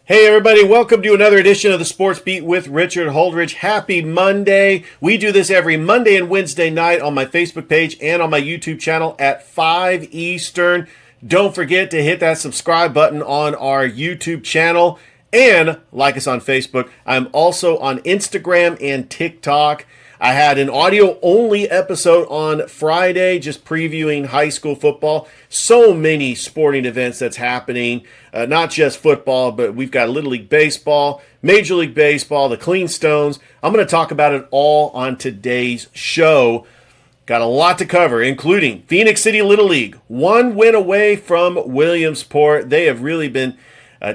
Hey everybody, welcome to another edition of the Sports Beat with Richard Holdridge. Happy Monday. We do this every Monday and Wednesday night on my Facebook page and on my YouTube channel at 5 Eastern. Don't forget to hit that subscribe button on our YouTube channel and like us on Facebook. I'm also on Instagram and TikTok. I had an audio-only episode on Friday just previewing high school football. So many sporting events that's happening, not just football, but we've got Little League Baseball, Major League Baseball, the Clingstones. I'm going to talk about it all on today's show. Got a lot to cover, including Phenix City Little League. One win away from Williamsport. They have really been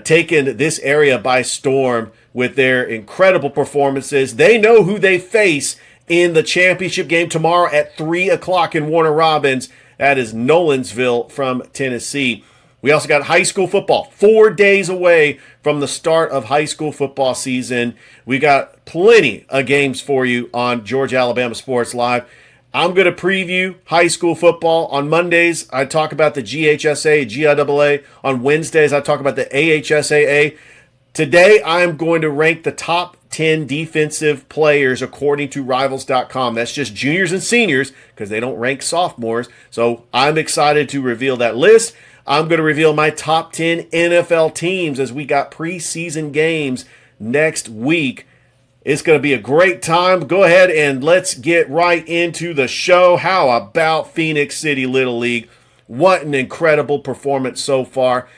taking this area by storm with their incredible performances. They know who they face in the championship game tomorrow at 3 o'clock in Warner Robins. That is Nolensville from Tennessee. We also got high school football, 4 days away from the start of high school football season. We got plenty of games for you on Georgia Alabama Sports Live. I'm going to preview high school football. On Mondays, I talk about the GHSA, GIAA. On Wednesdays, I talk about the AHSAA. Today, I'm going to rank the top 10 defensive players according to Rivals.com. That's just juniors and seniors because they don't rank sophomores. So I'm excited to reveal that list. I'm going to reveal my top 10 NFL teams as we got preseason games next week. It's going to be a great time. Go ahead and let's get right into the show. How about Phenix City Little League? What an incredible performance so far.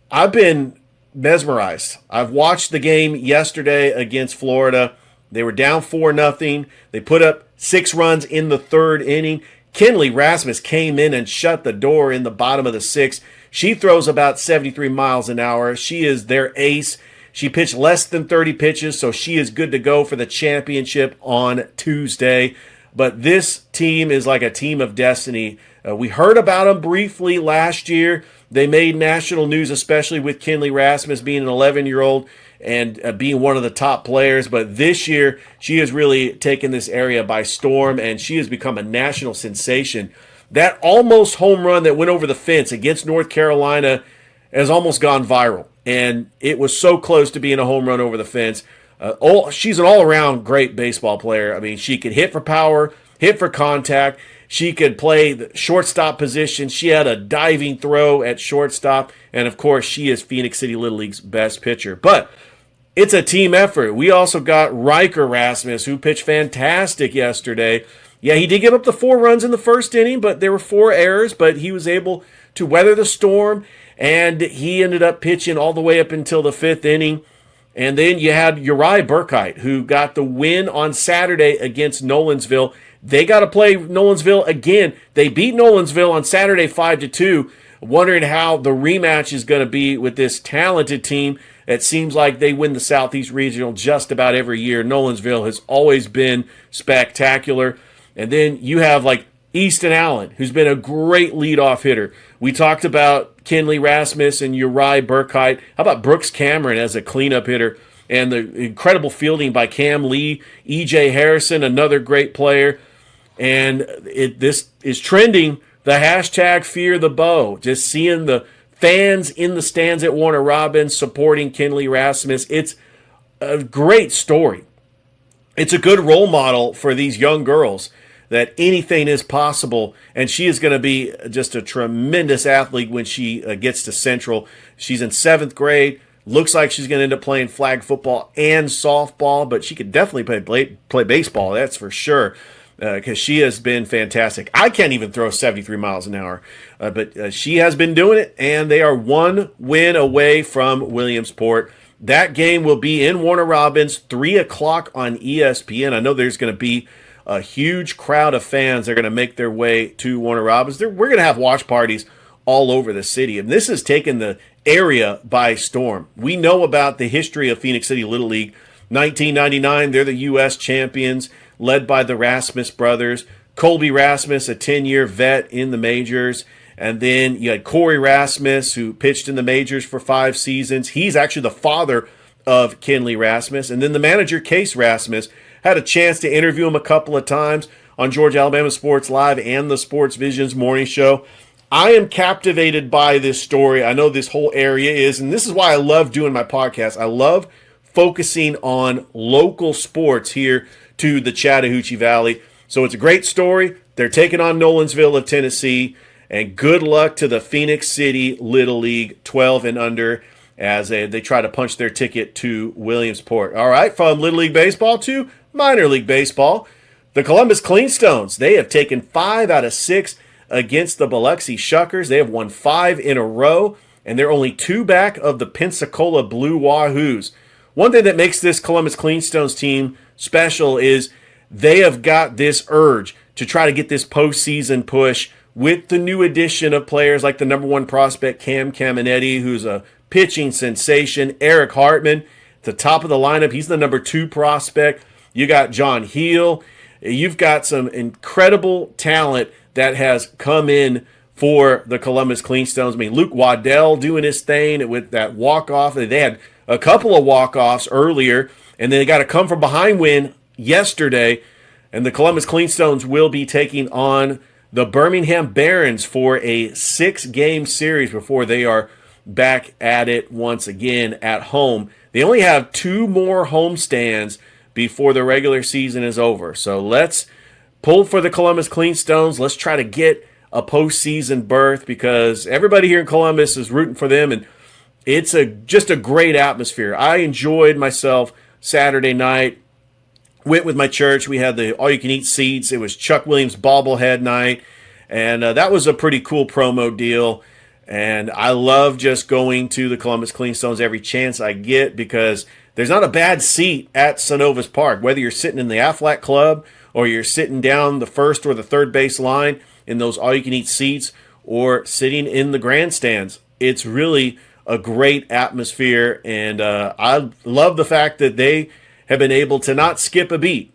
I've been mesmerized. I've watched the game yesterday against Florida. They were down 4-0. They put up 6 runs in the third inning. Kinley Rasmus came in and shut the door in the bottom of the 6th. She throws about 73 miles an hour. She is their ace. She pitched less than 30 pitches, so she is good to go for the championship on Tuesday. But this team is like a team of destiny. We heard about them briefly last year. They made national news, especially with Kinley Rasmus being an 11-year-old and being one of the top players. But this year, she has really taken this area by storm, and she has become a national sensation. That almost home run that went over the fence against North Carolina has almost gone viral. And it was so close to being a home run over the fence. She's an all-around great baseball player. I mean, she could hit for power, hit for contact. She could play the shortstop position. She had a diving throw at shortstop. And, of course, she is Phenix City Little League's best pitcher. But it's a team effort. We also got Riker Rasmus, who pitched fantastic yesterday. Yeah, he did give up the 4 runs in the first inning, but there were 4 errors. But he was able to weather the storm, and he ended up pitching all the way up until the 5th inning. And then you had Uriah Burkite, who got the win on Saturday against Nolensville. They got to play Nolensville again. They beat Nolensville on Saturday 5-2. Wondering how the rematch is going to be with this talented team. It seems like they win the Southeast Regional just about every year. Nolensville has always been spectacular. And then you have like Easton Allen, who's been a great leadoff hitter. We talked about Kinley Rasmus and Uriah Burkite. How about Brooks Cameron as a cleanup hitter? And the incredible fielding by Cam Lee, E.J. Harrison, another great player. And this is trending, the hashtag Fear the Bow. Just seeing the fans in the stands at Warner Robins supporting Kinley Rasmus. It's a great story. It's a good role model for these young girls that anything is possible. And she is going to be just a tremendous athlete when she gets to Central. She's in 7th grade. Looks like she's going to end up playing flag football and softball, but she could definitely play baseball, that's for sure, because she has been fantastic. I can't even throw 73 miles an hour, but she has been doing it, and they are 1 win away from Williamsport. That game will be in Warner Robins, 3 o'clock on ESPN. I know there's going to be a huge crowd of fans that are going to make their way to Warner Robins. We're going to have watch parties all over the city, and this has taken the area by storm. We know about the history of Phenix City Little League. 1999, they're the U.S. champions, led by the Rasmus brothers. Colby Rasmus, a 10-year vet in the majors. And then you had Corey Rasmus, who pitched in the majors for 5 seasons. He's actually the father of Kinley Rasmus. And then the manager, Case Rasmus, had a chance to interview him a couple of times on Georgia Alabama Sports Live and the Sports Visions morning show. I am captivated by this story. I know this whole area is, and this is why I love doing my podcast. I love focusing on local sports here to the Chattahoochee Valley. So it's a great story. They're taking on Nolensville of Tennessee, and good luck to the Phenix City Little League 12 and under as they try to punch their ticket to Williamsport. All right, from Little League Baseball to Minor League Baseball, the Columbus Clingstones, they have taken 5 out of 6 against the Biloxi Shuckers. They have won 5 in a row, and they're only 2 back of the Pensacola Blue Wahoos. One thing that makes this Columbus Clingstones team special is they have got this urge to try to get this postseason push with the new addition of players like the number 1 prospect, Cam Caminetti, who's a pitching sensation. Eric Hartman, at the top of the lineup, he's the number 2 prospect. You got John Heel. You've got some incredible talent that has come in for the Columbus Clingstones. I mean, Luke Waddell doing his thing with that walk-off. They had a couple of walk-offs earlier, and then they got a come-from-behind win yesterday, and the Columbus Clingstones will be taking on the Birmingham Barons for a 6-game series before they are back at it once again at home. They only have 2 more homestands before the regular season is over. So let's pull for the Columbus Clingstones. Let's try to get a postseason berth because everybody here in Columbus is rooting for them, and it's just a great atmosphere. I enjoyed myself Saturday night. Went with my church. We had the all-you-can-eat seats. It was Chuck Williams bobblehead night, and that was a pretty cool promo deal. And I love just going to the Columbus Clingstones every chance I get because there's not a bad seat at Synovus Park. Whether you're sitting in the Aflac Club or you're sitting down the first or the third base line in those all-you-can-eat seats or sitting in the grandstands, it's really a great atmosphere. And I love the fact that they have been able to not skip a beat.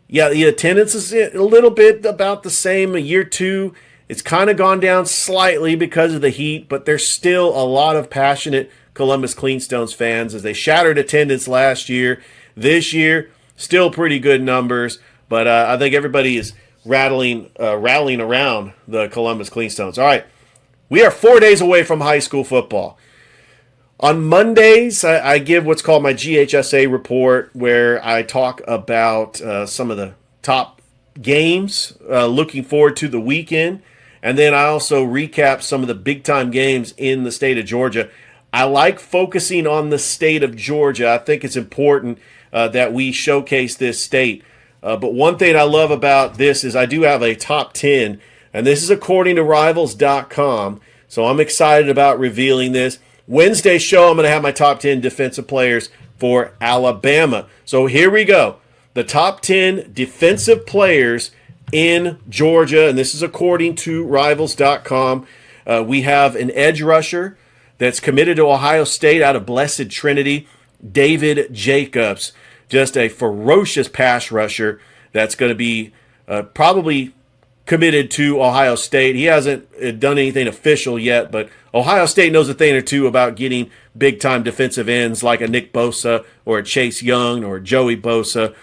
Yeah, the attendance is a little bit about the same. A year 2, it's kind of gone down slightly because of the heat, but there's still a lot of passionate Columbus Clingstones fans as they shattered attendance last year. This year, still pretty good numbers, but I think everybody is rallying around the Columbus Clingstones. All right, we are 4 days away from high school football. On Mondays, I give what's called my GHSA report, where I talk about some of the top games, looking forward to the weekend, and then I also recap some of the big-time games in the state of Georgia. I like focusing on the state of Georgia. I think it's important that we showcase this state. But one thing I love about this is I do have a top 10, and this is according to Rivals.com, so I'm excited about revealing this. Wednesday's show, I'm going to have my top 10 defensive players for Alabama. So here we go. The top 10 defensive players in Georgia, and this is according to Rivals.com. We have an edge rusher that's committed to Ohio State out of Blessed Trinity, David Jacobs. Just a ferocious pass rusher that's going to be probably committed to Ohio State. He hasn't done anything official yet, but Ohio State knows a thing or two about getting big-time defensive ends like a Nick Bosa or a Chase Young or Joey Bosa.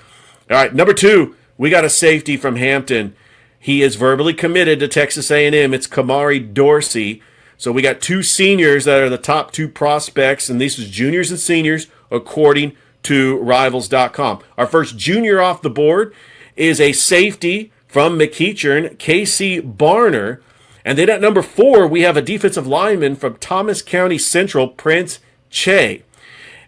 All right, number 2, we got a safety from Hampton. He is verbally committed to Texas A&M. It's Kamari Dorsey. So we got 2 seniors that are the top 2 prospects, and these is juniors and seniors according to Rivals.com. Our first junior off the board is a safety from McEachern, Casey Barner. And then at number 4, we have a defensive lineman from Thomas County Central, Prince Che.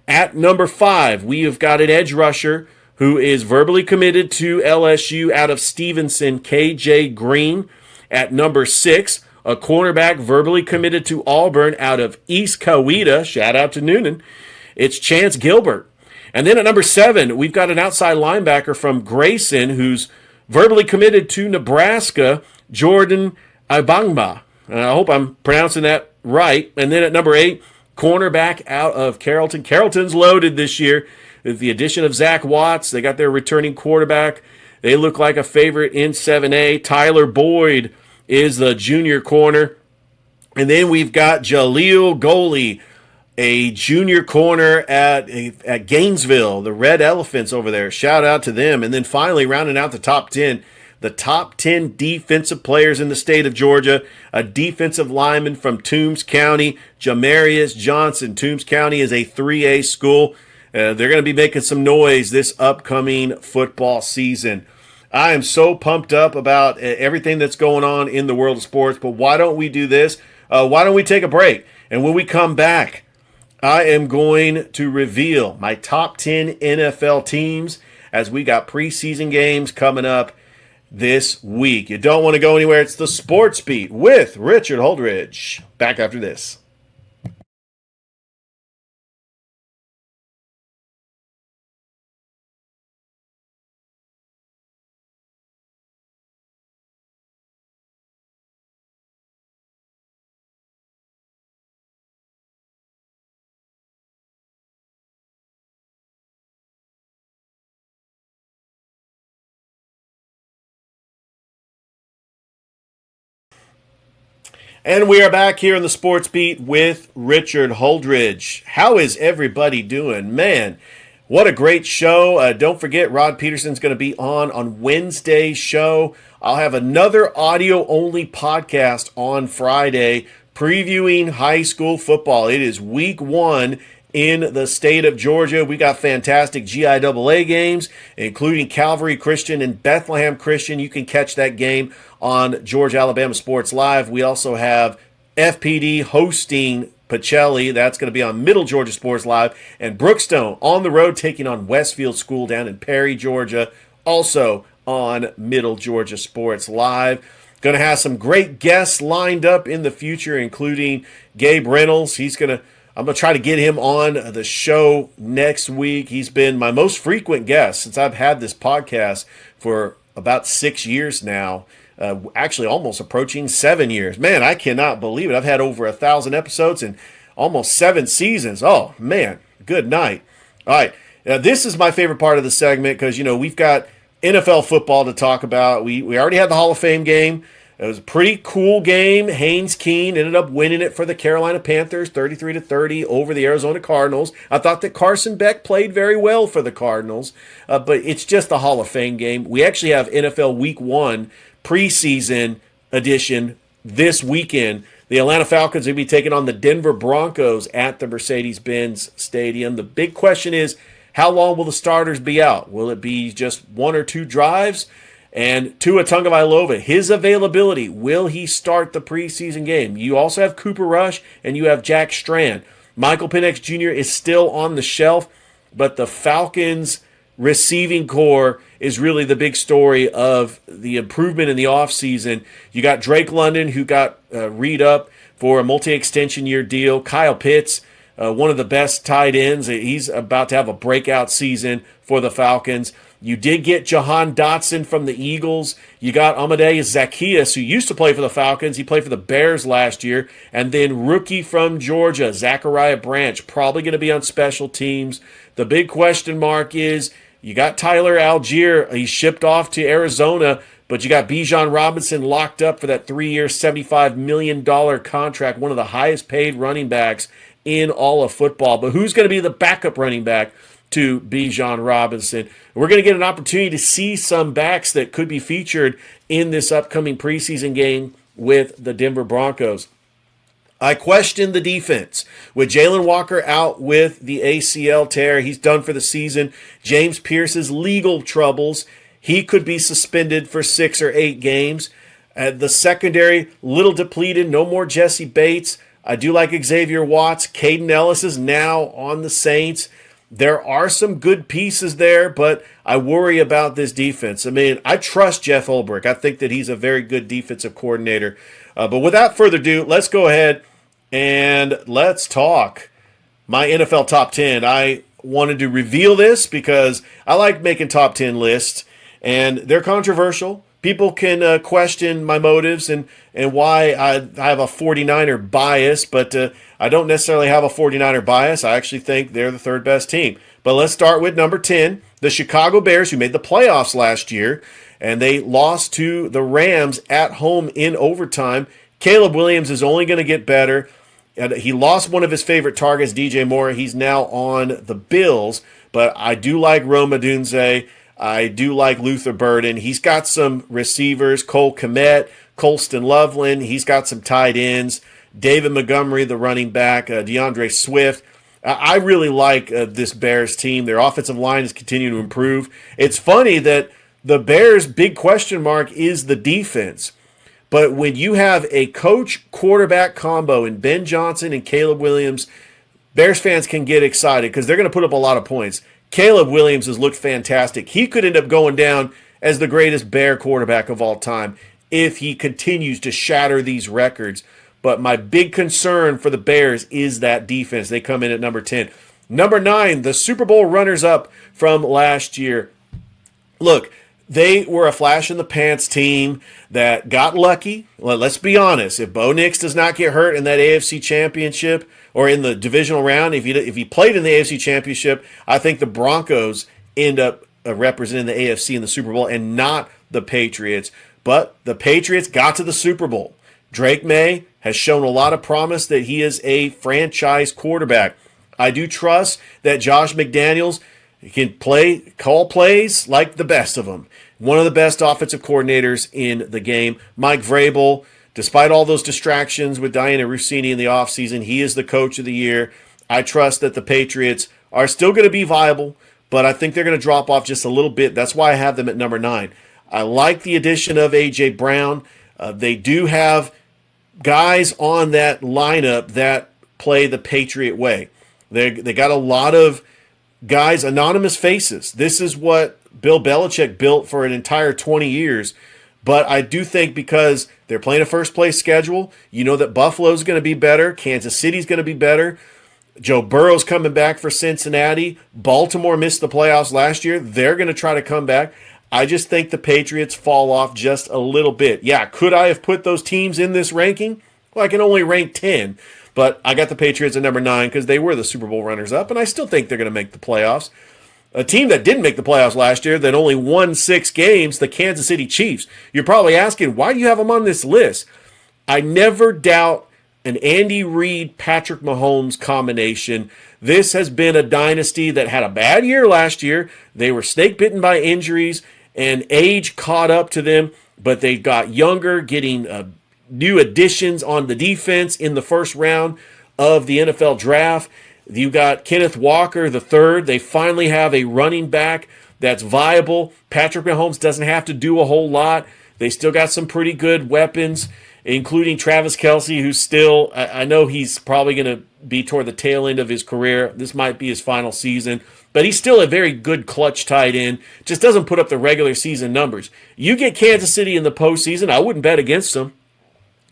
At number 5, we have got an edge rusher who is verbally committed to LSU out of Stevenson, KJ Green. At number 6, a cornerback verbally committed to Auburn out of East Coweta. Shout out to Noonan. It's Chance Gilbert. And then at number 7, we've got an outside linebacker from Grayson who's verbally committed to Nebraska, Jordan Ibangba. I hope I'm pronouncing that right. And then at number 8, cornerback out of Carrollton. Carrollton's loaded this year with the addition of Zach Watts. They got their returning quarterback. They look like a favorite in 7A. Tyler Boyd is the junior corner. And then we've got Jaleel Goley, a junior corner at Gainesville, the Red Elephants over there. Shout out to them. And then finally, rounding out the top 10, the top 10 defensive players in the state of Georgia. A defensive lineman from Toombs County, Jamarius Johnson. Toombs County is a 3A school. They're going to be making some noise this upcoming football season. I am so pumped up about everything that's going on in the world of sports, but why don't we do this? Why don't we take a break? And when we come back, I am going to reveal my top 10 NFL teams as we got preseason games coming up this week. You don't want to go anywhere. It's the Sports Beat with Richard Holdridge. Back after this. And we are back here in the Sports Beat with Richard Holdridge. How is everybody doing? Man, what a great show. Don't forget, Rod Peterson's going to be on Wednesday's show. I'll have another audio-only podcast on Friday previewing high school football. It is week 1 in the state of Georgia. We got fantastic GIAA games, including Calvary Christian and Bethlehem Christian. You can catch that game on Georgia Alabama Sports Live. We also have FPD hosting Pacelli. That's going to be on Middle Georgia Sports Live. And Brookstone on the road taking on Westfield School down in Perry, Georgia, also on Middle Georgia Sports Live. Going to have some great guests lined up in the future, including Gabe Reynolds. I'm going to try to get him on the show next week. He's been my most frequent guest since I've had this podcast for about 6 years now. Actually, almost approaching 7 years. Man, I cannot believe it. I've had over 1,000 episodes and almost 7 seasons. Oh, man, good night. All right, this is my favorite part of the segment because, we've got NFL football to talk about. We already had the Hall of Fame game. It was a pretty cool game. Haynes Keene ended up winning it for the Carolina Panthers, 33-30 over the Arizona Cardinals. I thought that Carson Beck played very well for the Cardinals, but it's just the Hall of Fame game. We actually have NFL Week 1 preseason edition this weekend. The Atlanta Falcons will be taking on the Denver Broncos at the Mercedes-Benz Stadium. The big question is, how long will the starters be out? Will it be just 1 or 2 drives? And Tua Tagovailoa, his availability, will he start the preseason game? You also have Cooper Rush and you have Jack Strand. Michael Penix Jr. is still on the shelf, but the Falcons' receiving core is really the big story of the improvement in the offseason. You got Drake London, who got re-up for a multi-extension year deal. Kyle Pitts, one of the best tight ends. He's about to have a breakout season for the Falcons. You did get Jahan Dotson from the Eagles. You got Amadeus Zaccheaus, who used to play for the Falcons. He played for the Bears last year. And then rookie from Georgia, Zachariah Branch, probably going to be on special teams. The big question mark is, you got Tyler Algier. He shipped off to Arizona, but you got Bijan Robinson locked up for that 3-year, $75 million contract, one of the highest paid running backs in all of football. But who's going to be the backup running back to Bijan Robinson? We're going to get an opportunity to see some backs that could be featured in this upcoming preseason game with the Denver Broncos. I question the defense. With Jalen Walker out with the ACL tear, he's done for the season. James Pierce's legal troubles, he could be suspended for 6 or 8 games. The secondary, little depleted, no more Jesse Bates. I do like Xavier Watts. Caden Ellis is now on the Saints. There are some good pieces there, but I worry about this defense. I mean, I trust Jeff Ulbrich. I think that he's a very good defensive coordinator. But without further ado, let's go ahead and let's talk my NFL top 10. I wanted to reveal this because I like making top 10 lists, and they're controversial. People can question my motives and why I have a 49er bias, but I don't necessarily have a 49er bias. I actually think they're the third best team. But let's start with number 10, the Chicago Bears, who made the playoffs last year, and they lost to the Rams at home in overtime. Caleb Williams is only going to get better. And he lost one of his favorite targets, DJ Moore. He's now on the Bills, but I do like Rome Odunze. I do like Luther Burden. He's got some receivers, Cole Kmet, Colston Loveland. He's got some tight ends. David Montgomery, the running back, DeAndre Swift. I really like this Bears team. Their offensive line is continuing to improve. It's funny that the Bears' big question mark is the defense. But when you have a coach-quarterback combo in Ben Johnson and Caleb Williams, Bears fans can get excited because they're going to put up a lot of points. Caleb Williams has looked fantastic. He could end up going down as the greatest Bear quarterback of all time if he continues to shatter these records. But my big concern for the Bears is that defense. They come in at number 10. Number 9, the Super Bowl runners-up from last year. Look, they were a flash-in-the-pants team that got lucky. Well, let's be honest. If Bo Nix does not get hurt in that AFC Championship or in the divisional round, if he played in the AFC Championship, I think the Broncos end up representing the AFC in the Super Bowl and not the Patriots. But the Patriots got to the Super Bowl. Drake May has shown a lot of promise that he is a franchise quarterback. I do trust that Josh McDaniels can call plays like the best of them. One of the best offensive coordinators in the game. Mike Vrabel, despite all those distractions with Diana Rossini in the offseason, he is the coach of the year. I trust that the Patriots are still going to be viable, but I think they're going to drop off just a little bit. That's why I have them at number 9. I like the addition of A.J. Brown. They do have guys on that lineup that play the Patriot way. They got a lot of guys, anonymous faces. This is what Bill Belichick built for an entire 20 years. But I do think because they're playing a first-place schedule, you know that Buffalo's going to be better. Kansas City's going to be better. Joe Burrow's coming back for Cincinnati. Baltimore missed the playoffs last year. They're going to try to come back. I just think the Patriots fall off just a little bit. Yeah, could I have put those teams in this ranking? Well, I can only rank 10. But I got the Patriots at number 9 because they were the Super Bowl runners-up, and I still think they're going to make the playoffs. A team that didn't make the playoffs last year that only won 6 games, the Kansas City Chiefs. You're probably asking, why do you have them on this list? I never doubt an Andy Reid, Patrick Mahomes combination. This has been a dynasty that had a bad year last year. They were snake-bitten by injuries, and age caught up to them, but they got younger, getting new additions on the defense in the first round of the NFL draft. You got Kenneth Walker III. They finally have a running back that's viable. Patrick Mahomes doesn't have to do a whole lot. They still got some pretty good weapons, including Travis Kelce, who's still, I know he's probably going to be toward the tail end of his career. This might be his final season, but he's still a very good clutch tight end. Just doesn't put up the regular season numbers. You get Kansas City in the postseason, I wouldn't bet against them.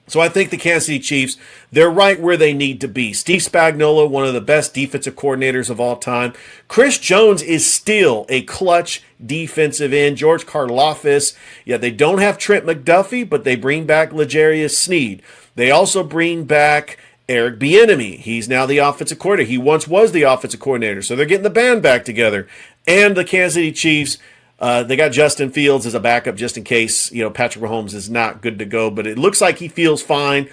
So I think the Kansas City Chiefs, they're right where they need to be. Steve Spagnuolo, one of the best defensive coordinators of all time. Chris Jones is still a clutch defensive end. George Karlaftis, yeah, they don't have Trent McDuffie, but they bring back L'Jarius Sneed. They also bring back Eric Bieniemy. He's now the offensive coordinator. He once was the offensive coordinator, so they're getting the band back together. And the Kansas City Chiefs, they got Justin Fields as a backup just in case, Patrick Mahomes is not good to go. But it looks like he feels fine.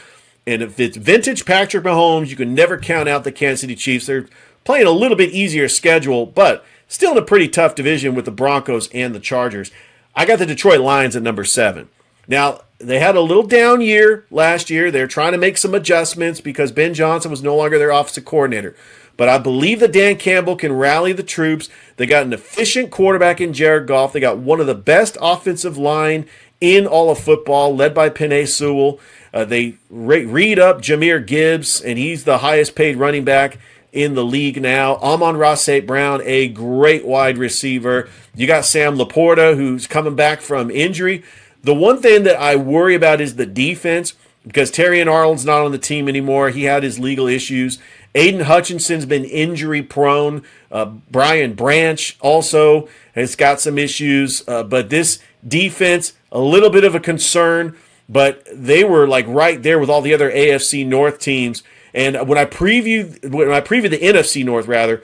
And if it's vintage Patrick Mahomes, you can never count out the Kansas City Chiefs. They're playing a little bit easier schedule, but still in a pretty tough division with the Broncos and the Chargers. I got the Detroit Lions at number 7. Now, they had a little down year last year. They're trying to make some adjustments because Ben Johnson was no longer their offensive coordinator. But I believe that Dan Campbell can rally the troops. They got an efficient quarterback in Jared Goff. They got one of the best offensive line in all of football, led by Penei Sewell. They read up Jahmyr Gibbs, and he's the highest paid running back in the league now. Amon-Ra St. Brown, a great wide receiver. You got Sam Laporta, who's coming back from injury. The one thing that I worry about is the defense, because Terrion Arnold's not on the team anymore. He had his legal issues. Aiden Hutchinson's been injury prone. Brian Branch also has got some issues. But this defense, a little bit of a concern, but they were like right there with all the other AFC North teams. And when I previewed the NFC North, rather,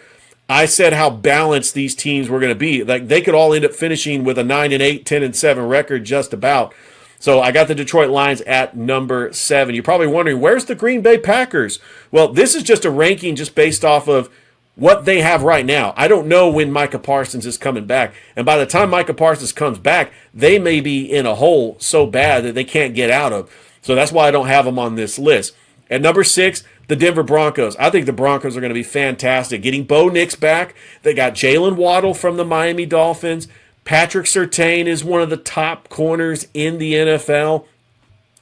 I said how balanced these teams were going to be. Like they could all end up finishing with a 9-8, 10-7 record just about. So I got the Detroit Lions at number 7. You're probably wondering, where's the Green Bay Packers? Well, this is just a ranking just based off of what they have right now. I don't know when Micah Parsons is coming back. And by the time Micah Parsons comes back, they may be in a hole so bad that they can't get out of. So that's why I don't have them on this list. At number 6, the Denver Broncos. I think the Broncos are going to be fantastic. Getting Bo Nix back. They got Jalen Waddle from the Miami Dolphins. Patrick Surtain is one of the top corners in the NFL.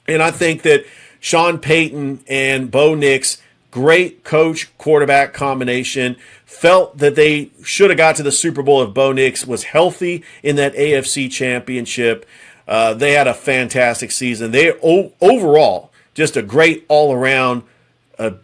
And I think that Sean Payton and Bo Nix, great coach-quarterback combination, felt that they should have got to the Super Bowl if Bo Nix was healthy in that AFC championship. They had a fantastic season. They overall, just a great all-around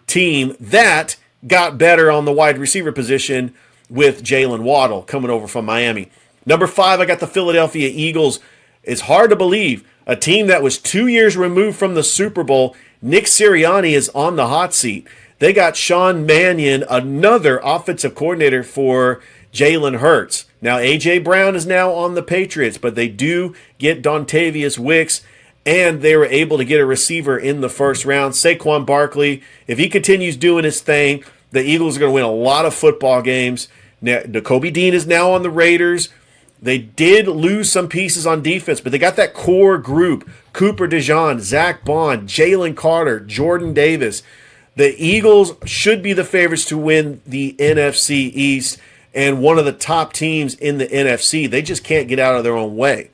team that got better on the wide receiver position with Jalen Waddle coming over from Miami. Number 5, I got the Philadelphia Eagles. It's hard to believe a team that was 2 years removed from the Super Bowl. Nick Sirianni is on the hot seat. They got Sean Mannion, another offensive coordinator for Jalen Hurts. Now, A.J. Brown is now on the Patriots, but they do get Dontavius Wicks, and they were able to get a receiver in the first round. Saquon Barkley, if he continues doing his thing, the Eagles are going to win a lot of football games. Now, Nakobe Dean is now on the Raiders. They did lose some pieces on defense, but they got that core group. Cooper DeJean, Zach Bond, Jalen Carter, Jordan Davis. The Eagles should be the favorites to win the NFC East and one of the top teams in the NFC. They just can't get out of their own way.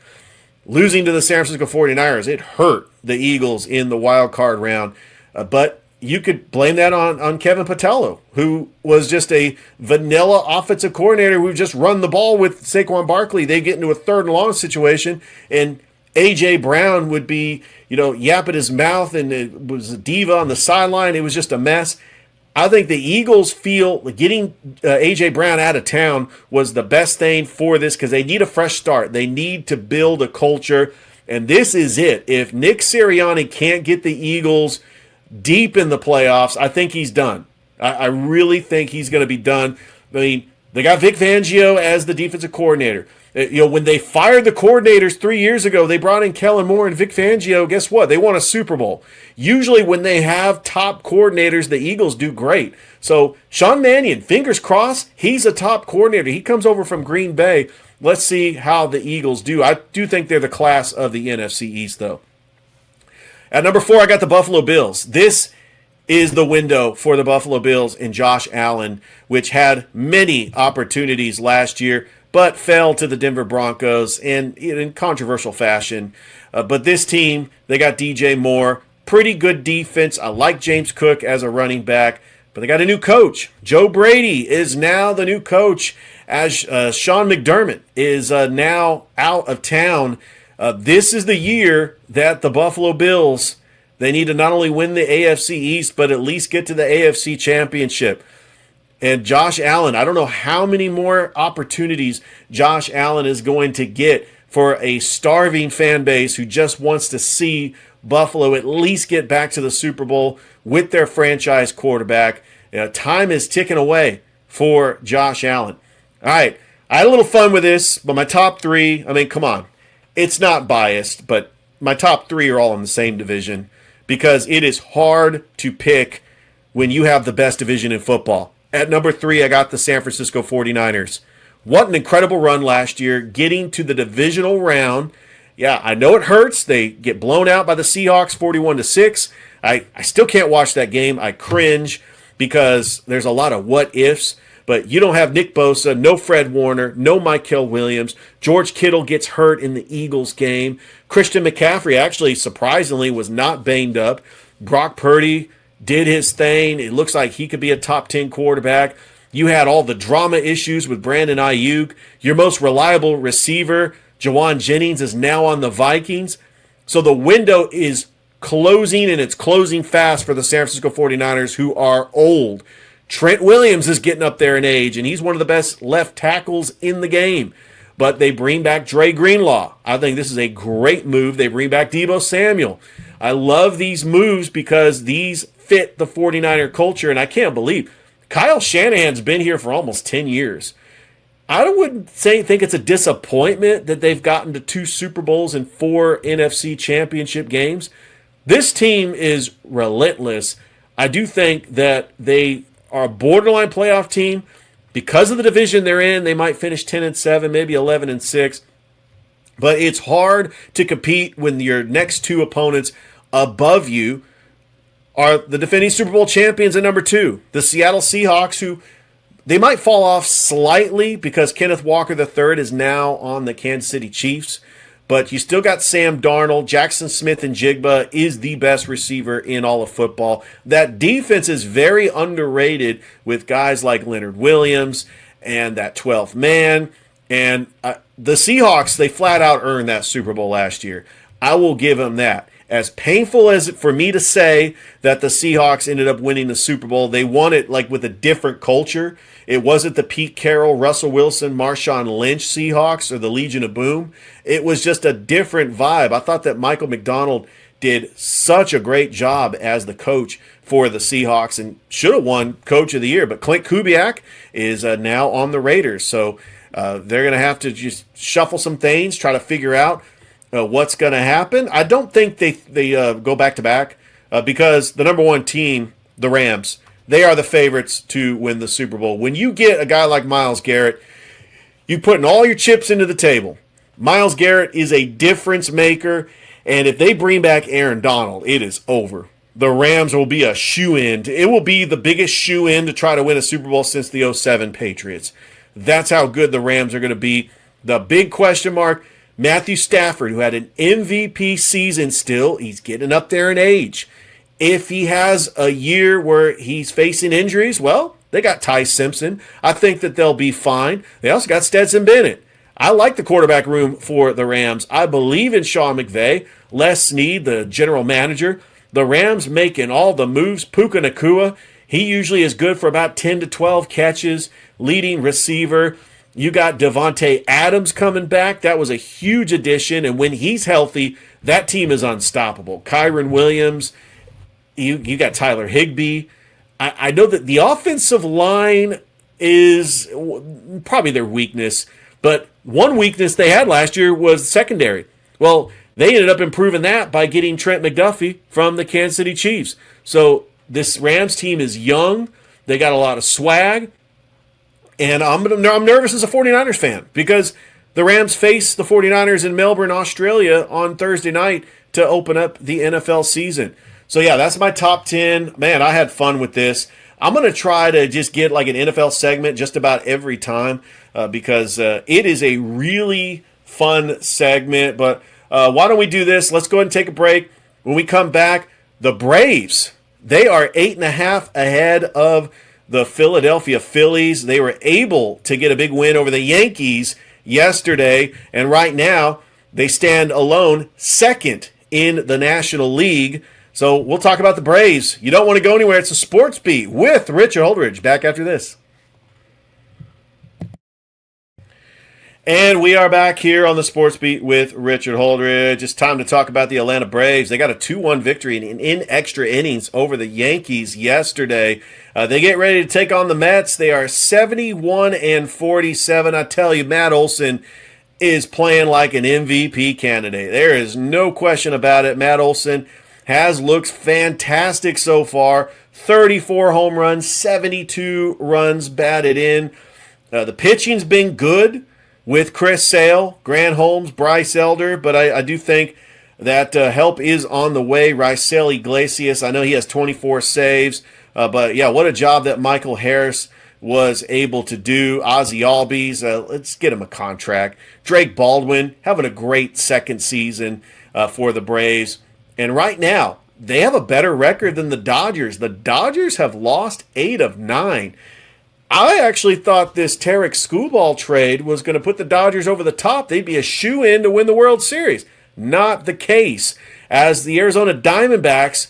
Losing to the San Francisco 49ers, it hurt the Eagles in the wild card round. But you could blame that on Kevin Patello, who was just a vanilla offensive coordinator who just run the ball with Saquon Barkley. They get into a third and long situation, and A.J. Brown would be, yapping his mouth, and it was a diva on the sideline. It was just a mess. I think the Eagles feel getting A.J. Brown out of town was the best thing for this because they need a fresh start. They need to build a culture, and this is it. If Nick Sirianni can't get the Eagles deep in the playoffs, I think he's done. I really think he's going to be done. I mean, they got Vic Fangio as the defensive coordinator. When they fired the coordinators 3 years ago, they brought in Kellen Moore and Vic Fangio. Guess what? They won a Super Bowl. Usually when they have top coordinators, the Eagles do great. So Sean Mannion, fingers crossed, he's a top coordinator. He comes over from Green Bay. Let's see how the Eagles do. I do think they're the class of the NFC East, though. At number 4, I got the Buffalo Bills. This is the window for the Buffalo Bills and Josh Allen, which had many opportunities last year, but fell to the Denver Broncos in controversial fashion. But this team, they got DJ Moore, pretty good defense. I like James Cook as a running back, but they got a new coach. Joe Brady is now the new coach, as Sean McDermott is now out of town. This is the year that the Buffalo Bills, they need to not only win the AFC East, but at least get to the AFC Championship. And Josh Allen, I don't know how many more opportunities Josh Allen is going to get for a starving fan base who just wants to see Buffalo at least get back to the Super Bowl with their franchise quarterback. Time is ticking away for Josh Allen. All right, I had a little fun with this, but my top 3, I mean, come on. It's not biased, but my top 3 are all in the same division because it is hard to pick when you have the best division in football. At number 3, I got the San Francisco 49ers. What an incredible run last year, getting to the divisional round. Yeah, I know it hurts. They get blown out by the Seahawks 41-6. I still can't watch that game. I cringe because there's a lot of what ifs. But you don't have Nick Bosa, no Fred Warner, no Mykel Williams. George Kittle gets hurt in the Eagles game. Christian McCaffrey actually, surprisingly, was not banged up. Brock Purdy did his thing. It looks like he could be a top 10 quarterback. You had all the drama issues with Brandon Ayuk. Your most reliable receiver, Jawan Jennings, is now on the Vikings. So the window is closing, and it's closing fast for the San Francisco 49ers, who are old. Trent Williams is getting up there in age, and he's one of the best left tackles in the game. But they bring back Dre Greenlaw. I think this is a great move. They bring back Deebo Samuel. I love these moves because these fit the 49er culture, and I can't believe Kyle Shanahan's been here for almost 10 years. I wouldn't think it's a disappointment that they've gotten to 2 Super Bowls and 4 NFC championship games. This team is relentless. I do think that they are a borderline playoff team, Because of the division they're in, they might finish 10-7, maybe 11-6. But it's hard to compete when your next two opponents above you are the defending Super Bowl champions at number 2, the Seattle Seahawks, who they might fall off slightly because Kenneth Walker III is now on the Kansas City Chiefs. But you still got Sam Darnold. Jackson Smith-Njigba is the best receiver in all of football. That defense is very underrated with guys like Leonard Williams and that 12th man. And the Seahawks, they flat out earned that Super Bowl last year. I will give them that. As painful as it for me to say that the Seahawks ended up winning the Super Bowl, they won it like with a different culture. It wasn't the Pete Carroll, Russell Wilson, Marshawn Lynch Seahawks or the Legion of Boom. It was just a different vibe. I thought that Michael McDonald did such a great job as the coach for the Seahawks and should have won Coach of the Year. But Clint Kubiak is now on the Raiders. So they're going to have to just shuffle some things, try to figure out what's going to happen. I don't think they go back-to-back because the number one team, the Rams, they are the favorites to win the Super Bowl. When you get a guy like Myles Garrett, you putting all your chips into the table. Myles Garrett is a difference maker, and if they bring back Aaron Donald, it is over. The Rams will be a shoe-in. It will be the biggest shoe-in to try to win a Super Bowl since the 2007 Patriots. That's how good the Rams are going to be. The big question mark, Matthew Stafford, who had an MVP season still, he's getting up there in age. If he has a year where he's facing injuries, well, they got Ty Simpson. I think that they'll be fine. They also got Stetson Bennett. I like the quarterback room for the Rams. I believe in Sean McVay. Les Snead, the general manager. The Rams making all the moves. Puka Nacua, he usually is good for about 10 to 12 catches, leading receiver. You got Devontae Adams coming back. That was a huge addition, and when he's healthy, that team is unstoppable. Kyron Williams, you got Tyler Higbee. I know that the offensive line is probably their weakness, but one weakness they had last year was secondary. Well, they ended up improving that by getting Trent McDuffie from the Kansas City Chiefs. So this Rams team is young. They got a lot of swag. And I'm nervous as a 49ers fan because the Rams face the 49ers in Melbourne, Australia on Thursday night to open up the NFL season. So, yeah, that's my top 10. Man, I had fun with this. I'm going to try to just get like an NFL segment just about every time because it is a really fun segment. But why don't we do this? Let's go ahead and take a break. When we come back, the Braves, they are 8.5 ahead of the Philadelphia Phillies. They were able to get a big win over the Yankees yesterday. And right now, they stand alone second in the National League. So we'll talk about the Braves. You don't want to go anywhere. It's a Sports Beat with Richard Holdridge. Back after this. And we are back here on the Sports Beat with Richard Holdridge. It's time to talk about the Atlanta Braves. They got a 2-1 victory in extra innings over the Yankees yesterday. They get ready to take on the Mets. They are 71-47. I tell you, Matt Olson is playing like an MVP candidate. There is no question about it. Matt Olson has looked fantastic so far. 34 home runs, 72 runs batted in. The pitching's been good with Chris Sale, Grant Holmes, Bryce Elder, but I do think that help is on the way. Raisel Iglesias, I know he has 24 saves, but yeah, what a job that Michael Harris was able to do. Ozzie Albies, let's get him a contract. Drake Baldwin having a great second season for the Braves. And right now, they have a better record than the Dodgers. The Dodgers have lost 8 of 9. I actually thought this Tarek Skubal trade was going to put the Dodgers over the top. They'd be a shoo-in to win the World Series. Not the case, as the Arizona Diamondbacks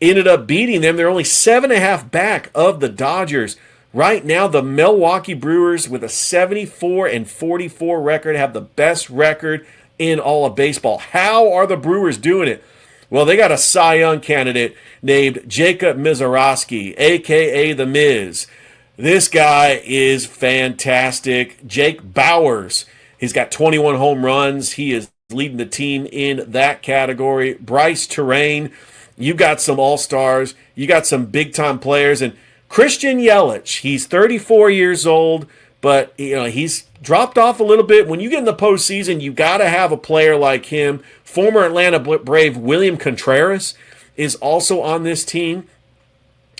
ended up beating them. They're only 7.5 back of the Dodgers. Right now, the Milwaukee Brewers, with a 74-44 record, have the best record in all of baseball. How are the Brewers doing it? Well, they got a Cy Young candidate named Jacob Mizorowski, a.k.a. The Miz. This guy is fantastic. Jake Bowers, he's got 21 home runs. He is leading the team in that category. Bryce Terrain, you got some all-stars. You got some big-time players. And Christian Yelich, he's 34 years old, but he's dropped off a little bit. When you get in the postseason, you got to have a player like him. Former Atlanta Brave William Contreras is also on this team.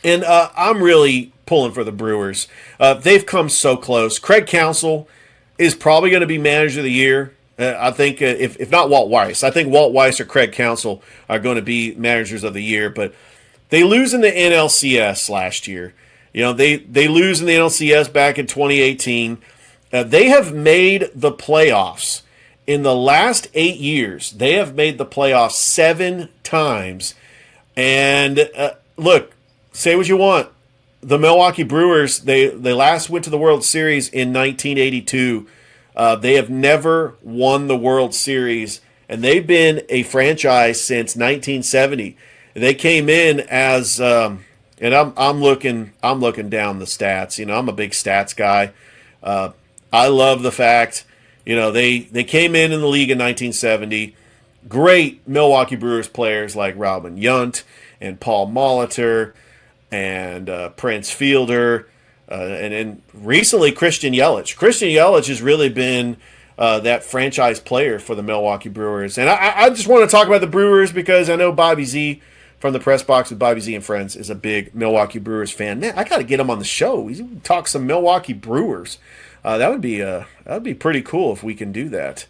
And I'm really pulling for the Brewers. They've come so close. Craig Counsell is probably going to be manager of the year. I think if not Walt Weiss, I think Walt Weiss or Craig Counsell are going to be managers of the year. But they lose in the NLCS last year. They lose in the NLCS back in 2018. They have made the playoffs in the last 8 years. They have made the playoffs 7 times. And look, say what you want. The Milwaukee Brewers, they last went to the World Series in 1982. They have never won the World Series, and they've been a franchise since 1970. They came in as, and I'm looking down the stats. I'm a big stats guy. I love the fact, they came in the league in 1970. Great Milwaukee Brewers players like Robin Yount and Paul Molitor and Prince Fielder, and then recently Christian Yelich. Christian Yelich has really been that franchise player for the Milwaukee Brewers. And I just want to talk about the Brewers because I know Bobby Z from the Press Box with Bobby Z and Friends is a big Milwaukee Brewers fan. Man, I got to get him on the show. We talk some Milwaukee Brewers. That would be pretty cool if we can do that.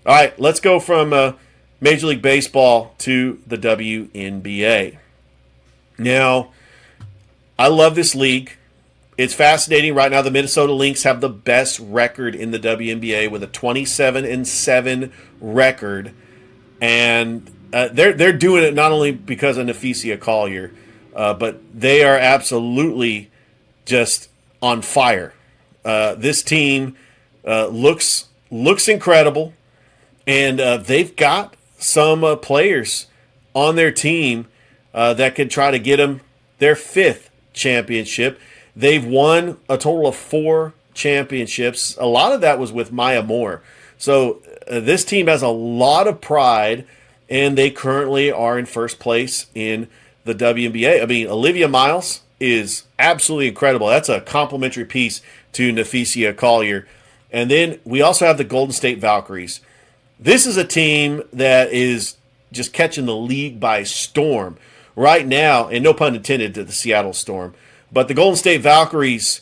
All right, let's go from Major League Baseball to the WNBA. Now, I love this league. It's fascinating. Right now, the Minnesota Lynx have the best record in the WNBA with a 27-7 record, and they're doing it not only because of Neficia Collier, but they are absolutely just on fire. This team looks incredible, and they've got some players on their team that could try to get them their 5th championship. They've won a total of 4 championships. A lot of that was with Maya Moore. So this team has a lot of pride, and they currently are in first place in the WNBA. I mean, Olivia Miles is absolutely incredible. That's a complimentary piece to Neficia Collier. And then we also have the Golden State Valkyries. This is a team that is just catching the league by storm right now, and no pun intended to the Seattle Storm. But the Golden State Valkyries,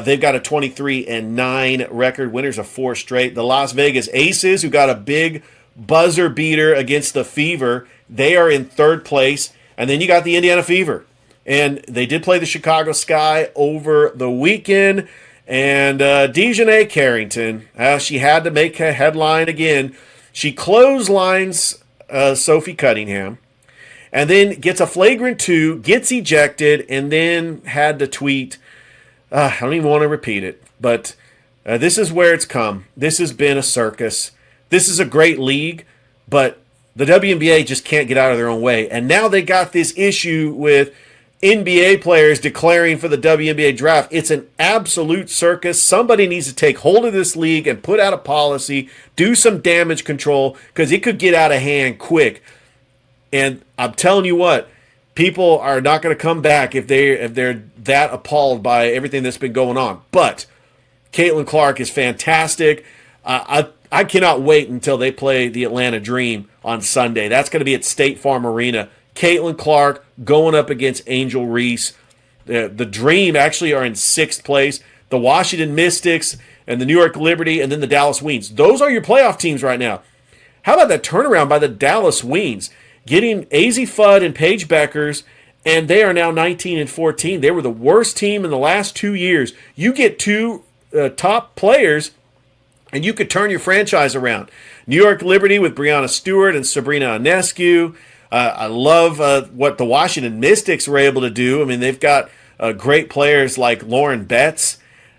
they've got a 23-9 record, winners of 4 straight. The Las Vegas Aces, who got a big buzzer beater against the Fever, they are in 3rd place. And then you got the Indiana Fever. And they did play the Chicago Sky over the weekend. And Dejanay Carrington, she had to make a headline again. She clotheslines Sophie Cunningham, and then gets a flagrant 2, gets ejected, and then had to tweet. I don't even want to repeat it, but this is where it's come. This has been a circus. This is a great league, but the WNBA just can't get out of their own way. And now they got this issue with NBA players declaring for the WNBA draft. It's an absolute circus. Somebody needs to take hold of this league and put out a policy, do some damage control, because it could get out of hand quick. And I'm telling you what, people are not going to come back if they're that appalled by everything that's been going on. But Caitlin Clark is fantastic. I cannot wait until they play the Atlanta Dream on Sunday. That's going to be at State Farm Arena. Caitlin Clark going up against Angel Reese. The Dream actually are in 6th place. The Washington Mystics and the New York Liberty and then the Dallas Wings. Those are your playoff teams right now. How about that turnaround by the Dallas Wings? Getting AZ Fudd and Paige Beckers, and they are now 19-14. They were the worst team in the last 2 years. You get 2 top players, and you could turn your franchise around. New York Liberty with Brianna Stewart and Sabrina Ionescu. I love what the Washington Mystics were able to do. I mean, they've got great players like Lauren Betts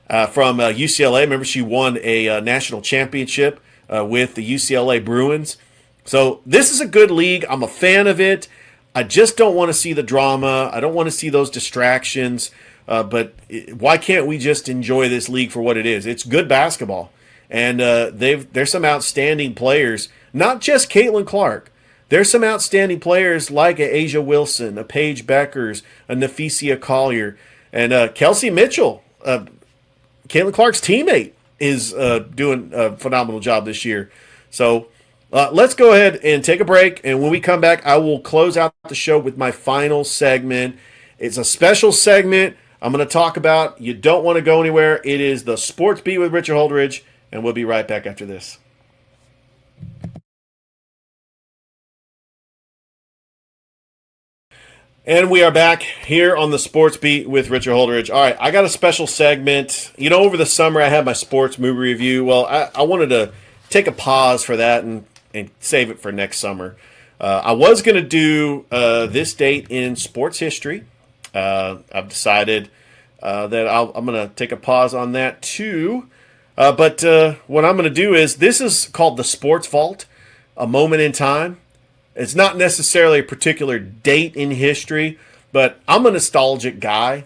from UCLA. Remember, she won a national championship with the UCLA Bruins. So this is a good league. I'm a fan of it. I just don't want to see the drama. I don't want to see those distractions. But why can't we just enjoy this league for what it is? It's good basketball. And there's some outstanding players, not just Caitlin Clark. There's some outstanding players like a Asia Wilson, a Paige Beckers, a Neficia Collier. And Kelsey Mitchell, Caitlin Clark's teammate, is doing a phenomenal job this year. So let's go ahead and take a break. And when we come back, I will close out the show with my final segment. It's a special segment I'm going to talk about. You don't want to go anywhere. It is the Sports Beat with Richard Holdridge, and we'll be right back after this. And we are back here on the Sports Beat with Richard Holdridge. All right, I got a special segment. You know, over the summer I had my sports movie review. Well, I wanted to take a pause for that and save it for next summer. I was going to do this date in sports history. I've decided that I'm going to take a pause on that too. But what I'm going to do is, this is called the Sports Vault, a moment in time. It's not necessarily a particular date in history, but I'm a nostalgic guy.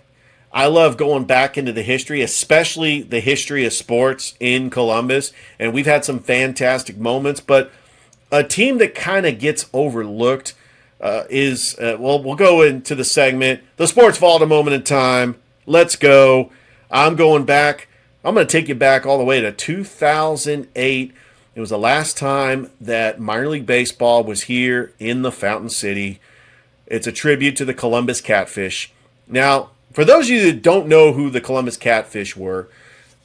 I love going back into the history, especially the history of sports in Columbus. And we've had some fantastic moments, but a team that kind of gets overlooked is, we'll go into the segment, the Sports Vault, a moment in time. Let's go. I'm going back. I'm going to take you back all the way to 2008. It was the last time that minor league baseball was here in the Fountain City. It's a tribute to the Columbus Catfish. Now, for those of you that don't know who the Columbus Catfish were,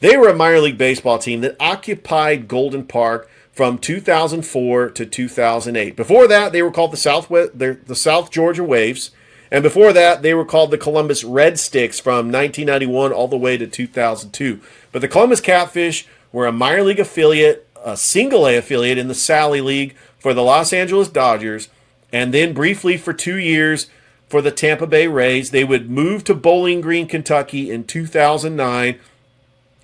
they were a minor league baseball team that occupied Golden Park from 2004 to 2008. Before that, they were called the South Georgia Waves. And before that, they were called the Columbus Red Sticks from 1991 all the way to 2002. But the Columbus Catfish were a minor league affiliate, a single-A affiliate in the Sally League for the Los Angeles Dodgers, and then briefly for 2 years for the Tampa Bay Rays. They would move to Bowling Green, Kentucky in 2009.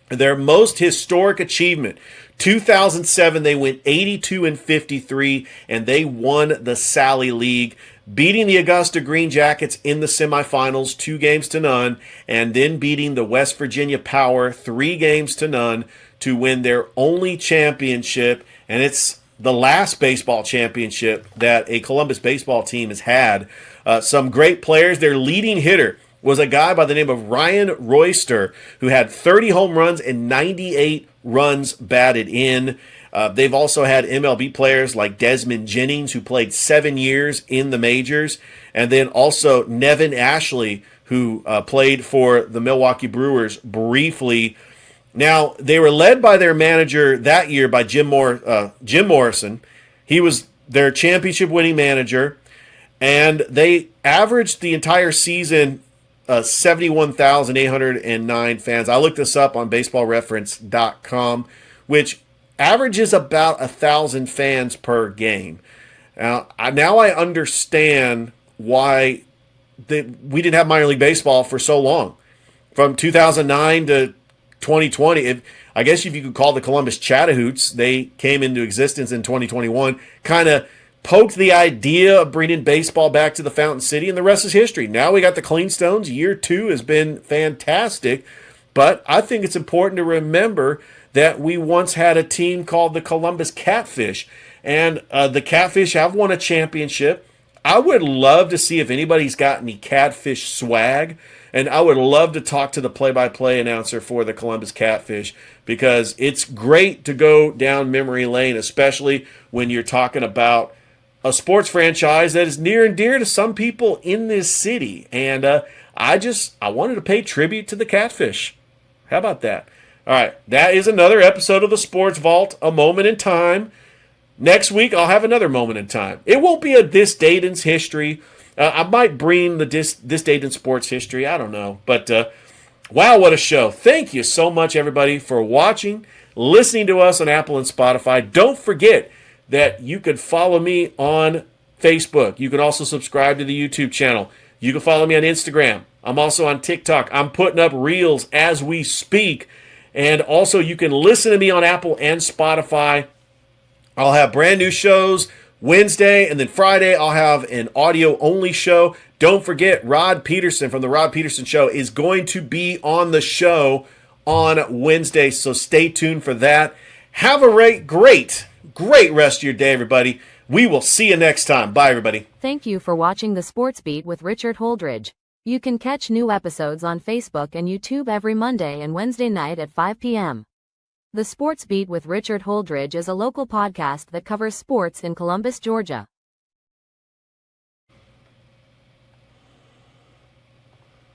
Their most historic achievement, 2007, they went 82-53, and they won the Sally League, beating the Augusta Green Jackets in the semifinals 2-0, and then beating the West Virginia Power 3-0 to win their only championship. And it's the last baseball championship that a Columbus baseball team has had. Some great players. Their leading hitter was a guy by the name of Ryan Royster, who had 30 home runs and 98 runs batted in. They've also had MLB players like Desmond Jennings, who played 7 years in the majors, and then also Nevin Ashley, who played for the Milwaukee Brewers briefly. Now, they were led by their manager that year by Jim Morrison. He was their championship-winning manager, and they averaged the entire season 71,809 fans. I looked this up on baseballreference.com, which averages about 1,000 fans per game. Now I understand why we didn't have minor league baseball for so long. From 2009 to 2020, I guess if you could call the Columbus Chattahoots, they came into existence in 2021, kind of poked the idea of bringing baseball back to the Fountain City, and the rest is history. Now we got the Clingstones. Year 2 has been fantastic, but I think it's important to remember that we once had a team called the Columbus Catfish, and the Catfish have won a championship. I would love to see if anybody's got any Catfish swag, and I would love to talk to the play-by-play announcer for the Columbus Catfish, because it's great to go down memory lane, especially when you're talking about a sports franchise that is near and dear to some people in this city. And I wanted to pay tribute to the Catfish. How about that? All right, that is another episode of the Sports Vault, a moment in time. Next week, I'll have another moment in time. It won't be a this date in history. I might bring the this date in sports history. I don't know. But wow, what a show. Thank you so much, everybody, for watching, listening to us on Apple and Spotify. Don't forget that you could follow me on Facebook. You can also subscribe to the YouTube channel. You can follow me on Instagram. I'm also on TikTok. I'm putting up reels as we speak. And also, you can listen to me on Apple and Spotify. I'll have brand new shows Wednesday, and then Friday I'll have an audio-only show. Don't forget, Rod Peterson from The Rod Peterson Show is going to be on the show on Wednesday, so stay tuned for that. Have a great rest of your day, everybody. We will see you next time. Bye, everybody. Thank you for watching the Sports Beat with Richard Holdridge. You can catch new episodes on Facebook and YouTube every Monday and Wednesday night at 5 p.m. The Sports Beat with Richard Holdridge is a local podcast that covers sports in Columbus, Georgia.